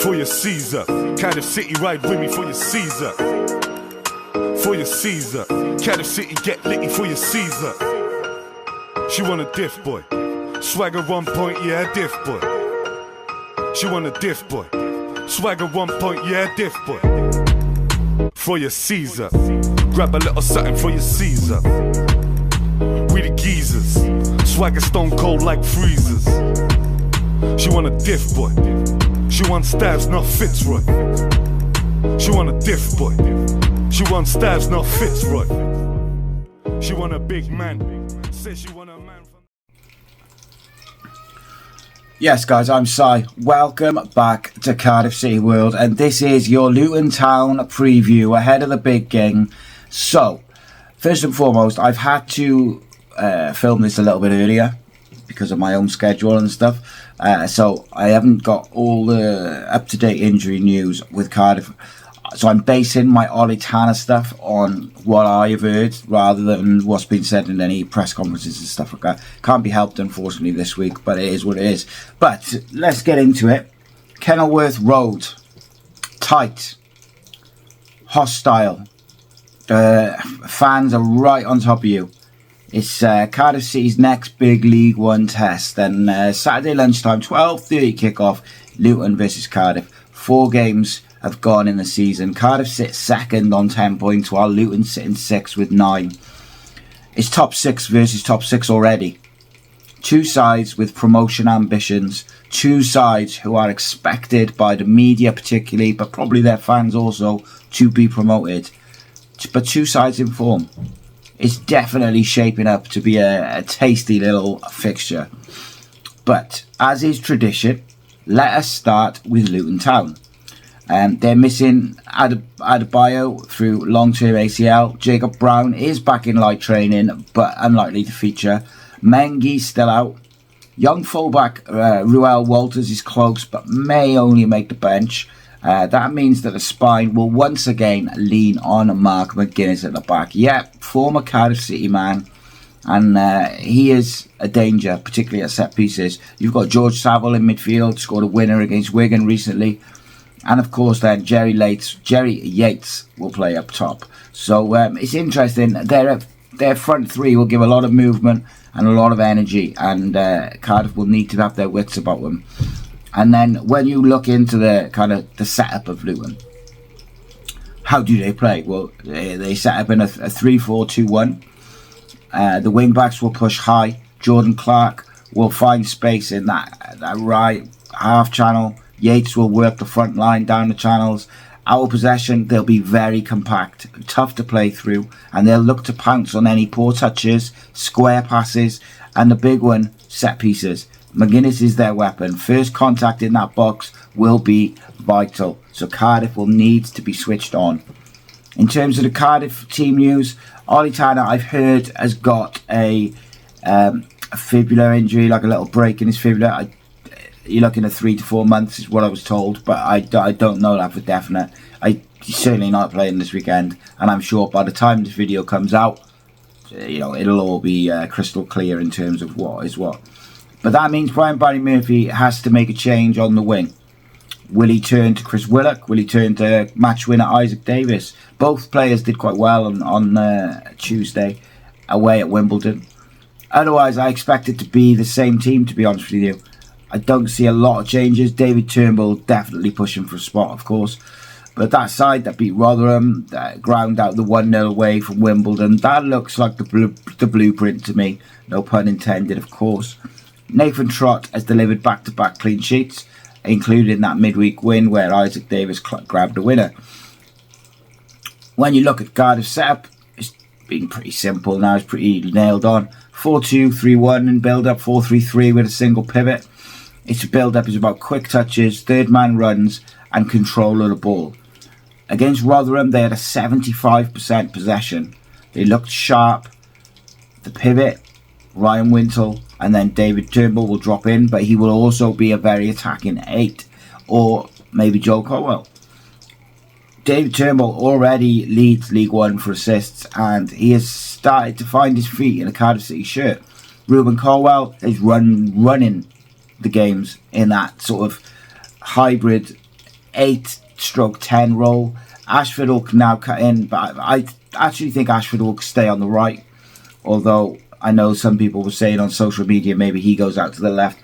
For your Caesar, Cardiff City ride with me for your Caesar. For your Caesar, Cardiff City get litty for your Caesar. She want a diff boy, swagger 1 point, yeah, diff boy. She want a diff boy, swagger 1 point, yeah, diff boy. For your Caesar, grab a little something for your Caesar. We the geezers, swagger stone cold like freezers. She want a diff boy, she want Starvz, not Fitzroy. She want a diff boy, she want Starvz, not Fitzroy. She want a big man, says she want a man from... Yes guys, I'm Si. Welcome back to Cardiff City World, and this is your Luton Town preview ahead of the big game. So, first and foremost, I've had to film this a little bit earlier because of my own schedule and stuff. So I haven't got all the up-to-date injury news with Cardiff. So I'm basing my Ollie Tanner stuff on what I've heard rather than what's been said in any press conferences and stuff like that. Can't be helped, unfortunately, this week, but it is what it is. But let's get into it. Kenilworth Road. Tight. Hostile. Fans are right on top of you. It's Cardiff City's next big League One test. And Saturday lunchtime, 12:30 kickoff, Luton versus Cardiff. 4 games have gone in the season. Cardiff sit second on 10 points, while Luton sit in 6th with 9. It's top 6 versus top 6 already. 2 sides with promotion ambitions. 2 sides who are expected by the media particularly, but probably their fans also, to be promoted. But 2 sides in form. It's definitely shaping up to be a tasty little fixture. But, as is tradition, let us start with Luton Town. They're missing Adebayo through long-term ACL. Jacob Brown is back in light training, but unlikely to feature. Mengi's still out. Young fullback Ruel Walters is close, but may only make the bench. That means that the spine will once again lean on Mark McGuinness at the back. Yep, former Cardiff City man. And he is a danger, particularly at set pieces. You've got George Saville in midfield, scored a winner against Wigan recently. And of course then Jerry Yates will play up top. So it's interesting. Their front three will give a lot of movement and a lot of energy. And Cardiff will need to have their wits about them. And then when you look into the kind of the setup of Luton, how do they play? Well, they set up in a 3-4-2-1. The wing backs will push high. Jordan Clark will find space in that right half channel. Yates will work the front line down the channels. Our possession, they'll be very compact, tough to play through, and they'll look to pounce on any poor touches, square passes, and the big one, set pieces. McGuinness is their weapon. First contact in that box will be vital, so Cardiff will need to be switched on. In terms of the Cardiff team news, Ollie Tanner, I've heard, has got a fibular injury, like a little break in his fibula. You're looking at 3 to 4 months is what I was told, but I don't know that for definite. He's certainly not playing this weekend, and I'm sure by the time this video comes out, it'll all be crystal clear in terms of what is what. But that means Brian Barry Murphy has to make a change on the wing. Will he turn to Chris Willock? Will he turn to match winner Isaac Davis? Both players did quite well on Tuesday away at Wimbledon. Otherwise, I expect it to be the same team, to be honest with you. I don't see a lot of changes. David Turnbull definitely pushing for a spot, of course. But that side that beat Rotherham, that ground out the 1-0 away from Wimbledon, that looks like the blueprint to me. No pun intended, of course. Nathan Trott has delivered back-to-back clean sheets, including that midweek win where Isaac Davis grabbed the winner. When you look at Cardiff's setup, it's been pretty simple now. It's pretty nailed on. 4-2-3-1 in build-up, 4-3-3 with a single pivot. Its build-up is about quick touches, third-man runs, and control of the ball. Against Rotherham, they had a 75% possession. They looked sharp. The pivot, Ryan Wintle, and then David Turnbull will drop in, but he will also be a very attacking 8, or maybe Joe Colwell. David Turnbull already leads League One for assists, and he has started to find his feet in a Cardiff City shirt. Ruben Colwell is running the games in that sort of hybrid 8/10 role. Ashford will now cut in, but I actually think Ashford will stay on the right. Although I know some people were saying on social media maybe he goes out to the left.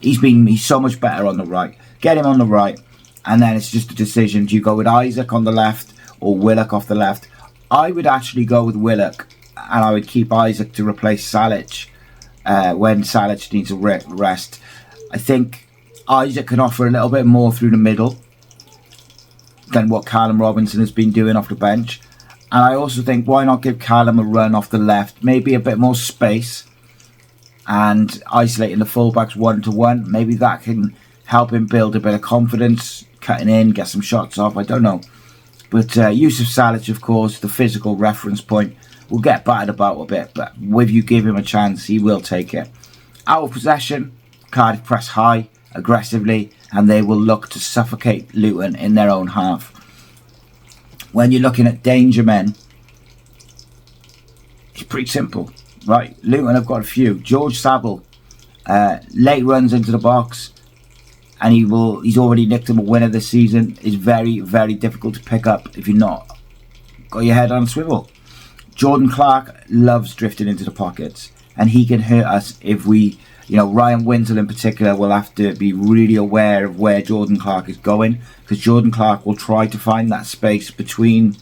He's so much better on the right. Get him on the right, and then it's just a decision. Do you go with Isaac on the left or Willock off the left? I would actually go with Willock, and I would keep Isaac to replace Salic when Salic needs a rest. I think Isaac can offer a little bit more through the middle than what Callum Robinson has been doing off the bench. And I also think, why not give Callum a run off the left? Maybe a bit more space and isolating the fullbacks 1-to-1. Maybe that can help him build a bit of confidence, cutting in, get some shots off. I don't know. But Yusuf Salic, of course, the physical reference point, will get battered about a bit. But if you give him a chance, he will take it. Out of possession, Cardiff press high, aggressively, and they will look to suffocate Luton in their own half. When you're looking at danger men, it's pretty simple, right? Luton have got a few. George Saville, late runs into the box, and he's already nicked him a winner this season. Is very, very difficult to pick up if you're not got your head on a swivel. Jordan Clark loves drifting into the pockets, and he can hurt us if we, Ryan Windsor in particular will have to be really aware of where Jordan Clark is going, because Jordan Clark will try to find that space between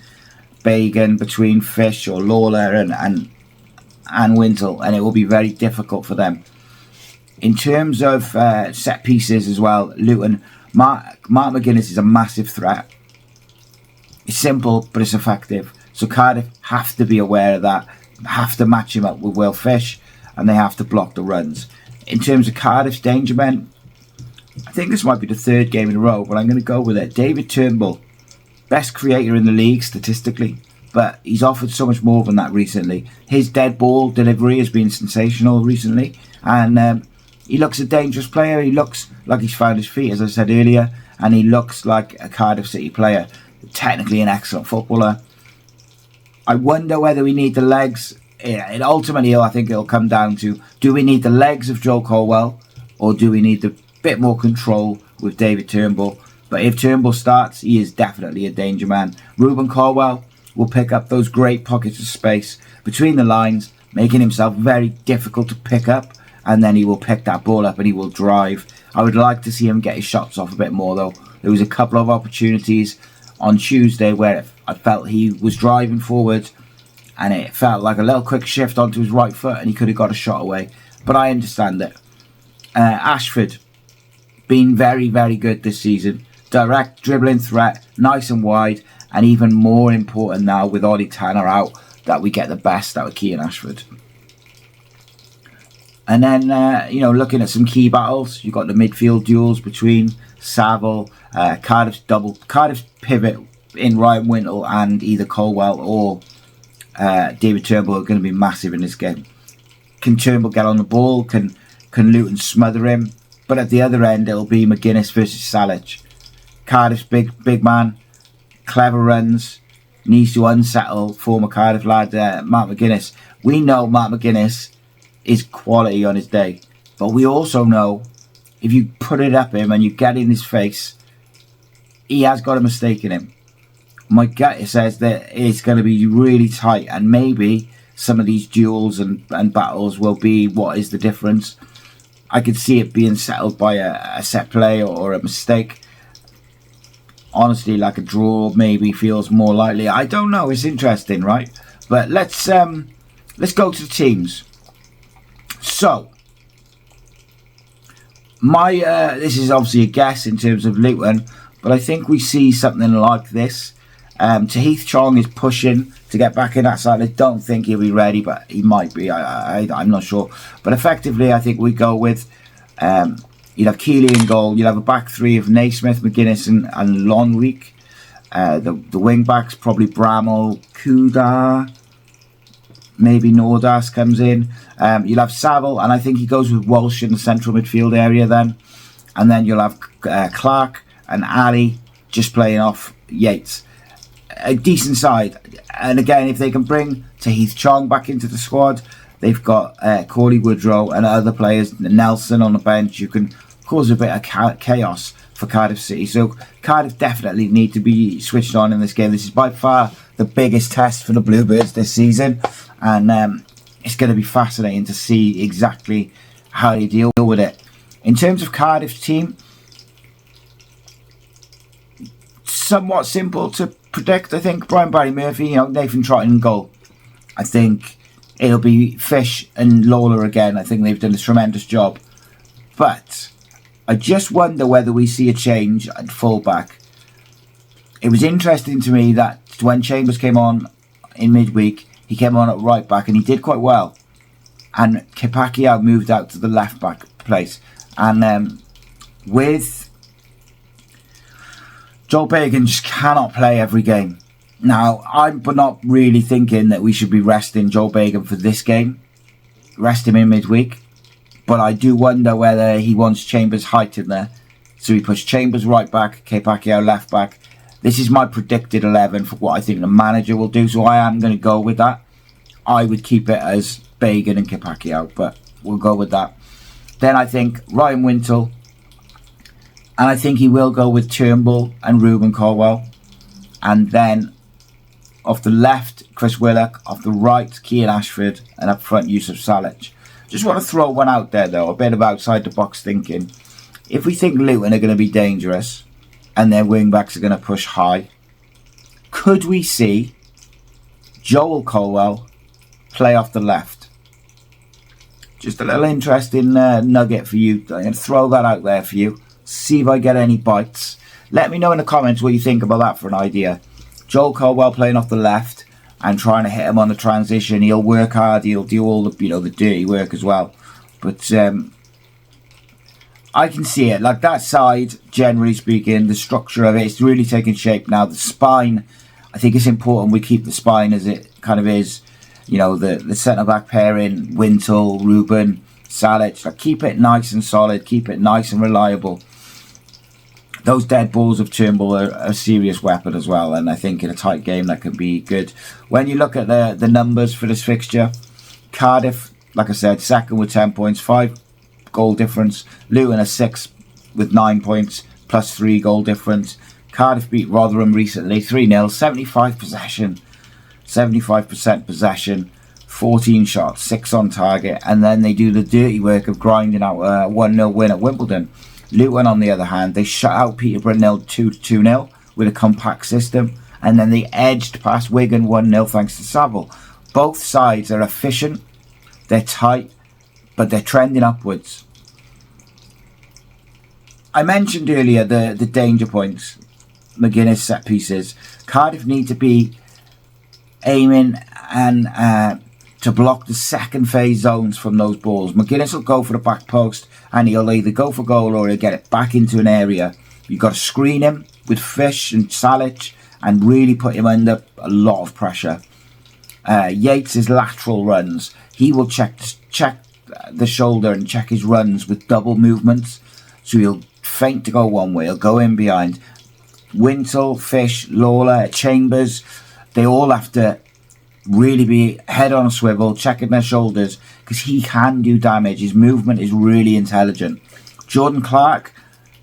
Bagan, between Fish or Lawler and Windsor, and it will be very difficult for them. In terms of set pieces as well, Luton, Mark McGuinness is a massive threat. It's simple, but it's effective. So Cardiff have to be aware of that, have to match him up with Will Fish, and they have to block the runs. In terms of Cardiff's danger men, I think this might be the third game in a row, but I'm going to go with it. David Turnbull, best creator in the league statistically, but he's offered so much more than that recently. His dead ball delivery has been sensational recently, and he looks a dangerous player. He looks like he's found his feet, as I said earlier, and he looks like a Cardiff City player. Technically an excellent footballer. I wonder whether we need the legs. And ultimately, I think it'll come down to, do we need the legs of Joe Colwell, or do we need a bit more control with David Turnbull? But if Turnbull starts, he is definitely a danger man. Ruben Colwell will pick up those great pockets of space between the lines, making himself very difficult to pick up, and then he will pick that ball up and he will drive. I would like to see him get his shots off a bit more, though. There was a couple of opportunities on Tuesday where I felt he was driving forward, and it felt like a little quick shift onto his right foot and he could have got a shot away. But I understand it. Ashford, been very, very good this season. Direct dribbling threat, nice and wide, and even more important now with Ollie Tanner out, that we get the best out of Keane Ashford. And then, looking at some key battles, you've got the midfield duels between Saville, Cardiff's pivot in Ryan Wintle and either Colwell or David Turnbull are going to be massive in this game. Can Turnbull get on the ball? Can Luton smother him? But at the other end, it'll be McGuinness versus Salic. Cardiff's big man, clever runs, needs to unsettle former Cardiff lad Mark McGuinness. We know Mark McGuinness is quality on his day, but we also know if you put it up him and you get in his face, he has got a mistake in him. My gut says that it's going to be really tight, and maybe some of these duels and battles will be what is the difference. I could see it being settled by a set play or a mistake. Honestly, like a draw maybe feels more likely. I don't know. It's interesting, right? But let's go to the teams. So, this is obviously a guess in terms of Luton, but I think we see something like this. Tahith Chong is pushing to get back in that side. I don't think he'll be ready, but he might be. I'm not sure. But effectively, I think we go with you'll have Keeley in goal. You'll have a back three of Naismith, McGuinness and Lonwijk. The wing backs probably Bramall, Kuda, maybe Nordas comes in. You'll have Saville, and I think he goes with Walsh in the central midfield area then. And then you'll have Clark and Ali just playing off Yates. A decent side, and again, if they can bring Tahith Chong back into the squad, they've got Corley Woodrow and other players, Nelson on the bench, you can cause a bit of chaos for Cardiff City. So Cardiff definitely need to be switched on in this game. This is by far the biggest test for the Bluebirds this season, and it's going to be fascinating to see exactly how they deal with it. In terms of Cardiff's team, somewhat simple to predict. I think Brian Barry Murphy, Nathan Trotton in goal. I think it'll be Fish and Lawler again. I think they've done a tremendous job, but I just wonder whether we see a change at fullback. It was interesting to me that when Chambers came on in midweek, he came on at right back and he did quite well. And Kipakio moved out to the left back place. And with Joel Bagan just cannot play every game. Now, I'm not really thinking that we should be resting Joel Bagan for this game. Rest him in midweek. But I do wonder whether he wants Chambers' height in there. So he puts Chambers right back, Kipakio left back. This is my predicted 11 for what I think the manager will do. So I am going to go with that. I would keep it as Bagan and Kipakio, but we'll go with that. Then I think Ryan Wintle. And I think he will go with Turnbull and Ruben Colwell. And then off the left, Chris Willock. Off the right, Kean Ashford. And up front, Yusuf Salic. Just want to throw one out there, though. A bit of outside the box thinking. If we think Luton are going to be dangerous and their wing-backs are going to push high, could we see Joel Colwell play off the left? Just a little interesting nugget for you. I'm going to throw that out there for you. See if I get any bites. Let me know in the comments what you think about that for an idea. Joel Colwell playing off the left and trying to hit him on the transition. He'll work hard. He'll do all the the dirty work as well. But I can see it. Like that side, generally speaking, the structure of it's really taking shape now. The spine, I think it's important we keep the spine as it kind of is. The centre-back pairing, Wintle, Ruben, Salic. Like, keep it nice and solid. Keep it nice and reliable. Those dead balls of Turnbull are a serious weapon as well. And I think in a tight game that could be good. When you look at the numbers for this fixture, Cardiff, like I said, second with 10 points, 5 goal difference. Luton are 6 with 9 points, plus 3 goal difference. Cardiff beat Rotherham recently, 3-0, 75% possession, 14 shots, 6 on target, and then they do the dirty work of grinding out a 1-0 win at Wimbledon. Luton, on the other hand, they shut out Peterborough 2-0 with a compact system, and then they edged past Wigan 1-0 thanks to Saville. Both sides are efficient, they're tight, but they're trending upwards. I mentioned earlier the danger points, McGuinness set pieces. Cardiff need to be aiming and to block the second phase zones from those balls. McGuinness will go for the back post and he'll either go for goal or he'll get it back into an area. You've got to screen him with Fish and Salic and really put him under a lot of pressure. Yates' lateral runs, he will check the shoulder and check his runs with double movements. So he'll feint to go one way, he'll go in behind. Wintle, Fish, Lawler, Chambers, they all have to really be head on a swivel, checking their shoulders, because he can do damage. His movement is really intelligent. Jordan Clark,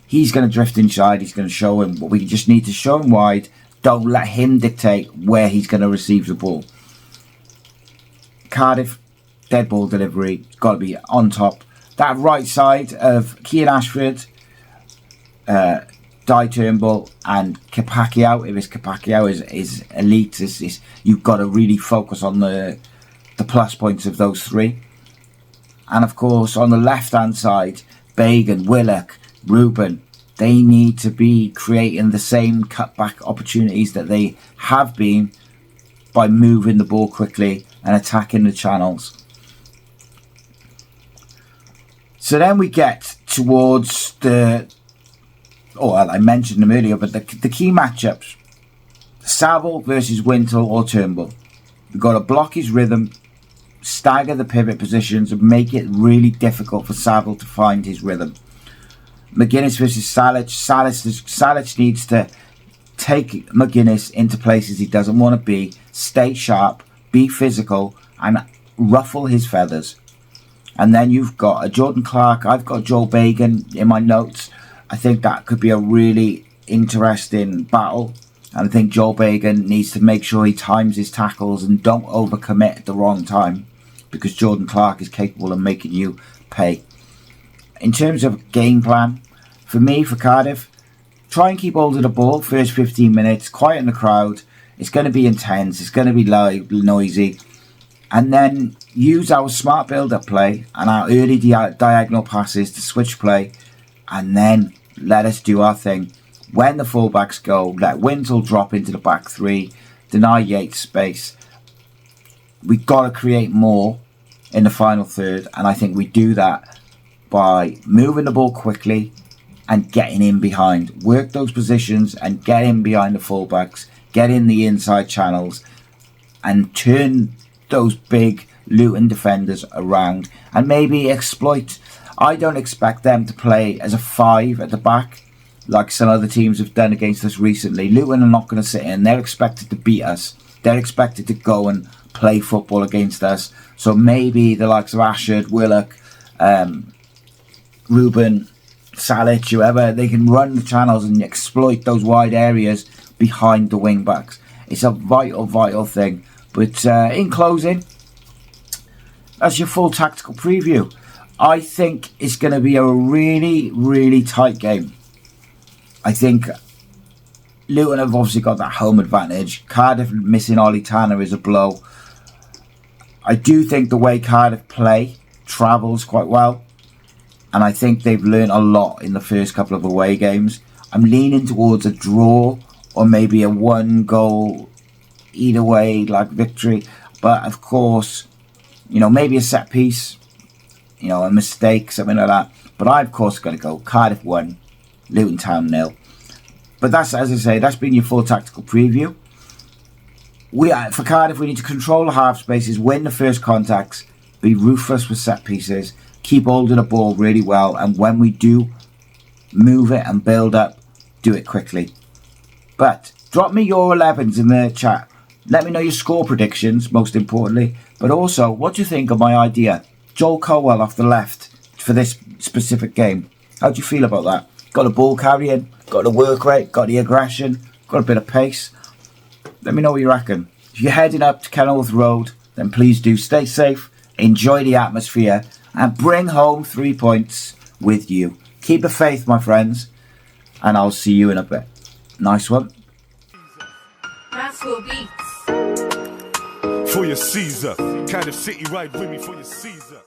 he's going to drift inside, he's going to show him, but we just need to show him wide. Don't let him dictate where he's going to receive the ball. Cardiff, dead ball delivery, got to be on top. That right side of Kean Ashford, Di Turnbull and Kipakio, if it's Kipakio is elite, you've got to really focus on the plus points of those three. And of course on the left hand side, Bagan, Willock, Ruben, they need to be creating the same cutback opportunities that they have been by moving the ball quickly and attacking the channels. So then we get towards I mentioned them earlier, but the key matchups: Saville versus Wintle or Turnbull. You've got to block his rhythm, stagger the pivot positions, and make it really difficult for Saville to find his rhythm. McGuinness versus Salic. Salic needs to take McGuinness into places he doesn't want to be, stay sharp, be physical, and ruffle his feathers. And then you've got a Jordan Clark. I've got Joel Bagan in my notes. I think that could be a really interesting battle. And I think Joel Bagan needs to make sure he times his tackles and don't overcommit at the wrong time, because Jordan Clark is capable of making you pay. In terms of game plan, for me, for Cardiff, try and keep hold of the ball first 15 minutes, quieten the crowd. It's going to be intense, it's going to be loud, noisy. And then use our smart build-up play and our early diagonal passes to switch play, and then let us do our thing. When the fullbacks go, let Wintle drop into the back three, deny Yates space. We've got to create more in the final third, and I think we do that by moving the ball quickly and getting in behind. Work those positions and get in behind the fullbacks, get in the inside channels, and turn those big Luton defenders around and maybe exploit. I don't expect them to play as a 5 at the back like some other teams have done against us recently. Luton are not going to sit in. They're expected to beat us. They're expected to go and play football against us. So maybe the likes of Ashford, Willock, Ruben, Salic, whoever, they can run the channels and exploit those wide areas behind the wing backs. It's a vital thing. But in closing, that's your full tactical preview. I think it's going to be a really tight game. I think Luton have obviously got that home advantage. Cardiff missing Ollie Tanner is a blow. I do think the way Cardiff play travels quite well, and I think they've learned a lot in the first couple of away games. I'm leaning towards a draw or maybe a 1-goal either way like victory, but of course, maybe a set piece, a mistake, something like that. But I of course got to go Cardiff 1, Luton Town 0. But that's, as I say, that's been your full tactical preview. For Cardiff, we need to control the half spaces, win the first contacts, be ruthless with set pieces, keep hold of the ball really well, and when we do move it and build up, do it quickly. But drop me your 11s in the chat. Let me know your score predictions, most importantly. But also, what do you think of my idea? Joel Colwell off the left for this specific game. How do you feel about that? Got the ball carrying, got the work rate, got the aggression, got a bit of pace. Let me know what you reckon. If you're heading up to Kenilworth Road, then please do stay safe, enjoy the atmosphere, and bring home 3 points with you. Keep the faith, my friends, and I'll see you in a bit. Nice one. Rascal Beats. For your Caesar, Cardiff City ride with me for your Caesar.